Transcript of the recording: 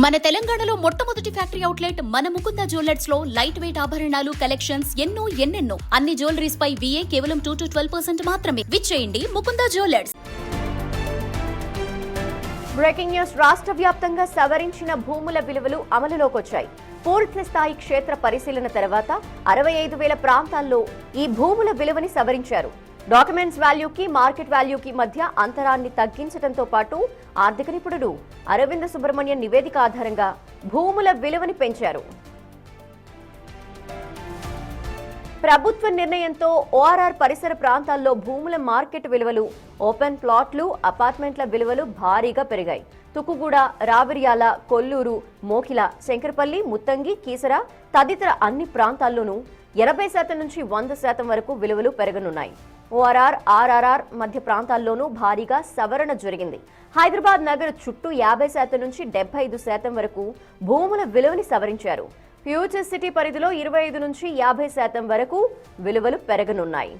మన తెలంగాణలో మొట్టమొదటి ఫ్యాక్టరీ అవుట్లెట్ మన ముకుంద జ్యువెలర్స్ లో లైట్ వెయిట్ ఆభరణాలు కలెక్షన్స్ ఎన్నెన్నో అన్ని జ్యువెలరీస్ పై VA కేవలం 2 to 12% మాత్రమే. విచ్చేయండి ముకుంద జ్యువెలర్స్. Breaking news. రాష్ట్ర వ్యాప్తంగా సవరించిన భూముల విలువలు అమలులోకి వచ్చాయి. పూర్తి స్థాయి క్షేత్ర పరిశీలన తర్వాత 65,000 ప్రాంతాల్లో ఈ భూముల విలువని సవరించారు. డాక్యుమెంట్స్ వాల్యూకి మార్కెట్ వాల్యూకి మధ్య అంతరాన్ని తగ్గించడంతో పాటు ఆర్థిక నిపుణుడు అరవింద సుబ్రహ్మణ్యన్ నివేదిక ఆధారంగా భూముల విలువని పెంచారు. ప్రభుత్వ నిర్ణయంతో ORR పరిసర ప్రాంతాల్లో భూముల మార్కెట్ విలువలు, ఓపెన్ ప్లాట్లు, అపార్ట్మెంట్ల విలువలు భారీగా పెరిగాయి. తుక్కుగూడ, రావిర్యాల, కొల్లూరు, మోకిల, శంకరపల్లి, ముత్తంగి, కీసర తదితర అన్ని ప్రాంతాల్లోనూ 80% నుంచి 100% వరకు విలువలు పెరగనున్నాయి. ORR, RRR మధ్య ప్రాంతాల్లోనూ భారీగా సవరణ జరిగింది. హైదరాబాద్ నగర చుట్టూ 50% నుంచి 75% వరకు భూముల విలువని సవరించారు. ఫ్యూచర్ సిటీ పరిధిలో 25 నుంచి 50% వరకు విలువలు పెరగనున్నాయి.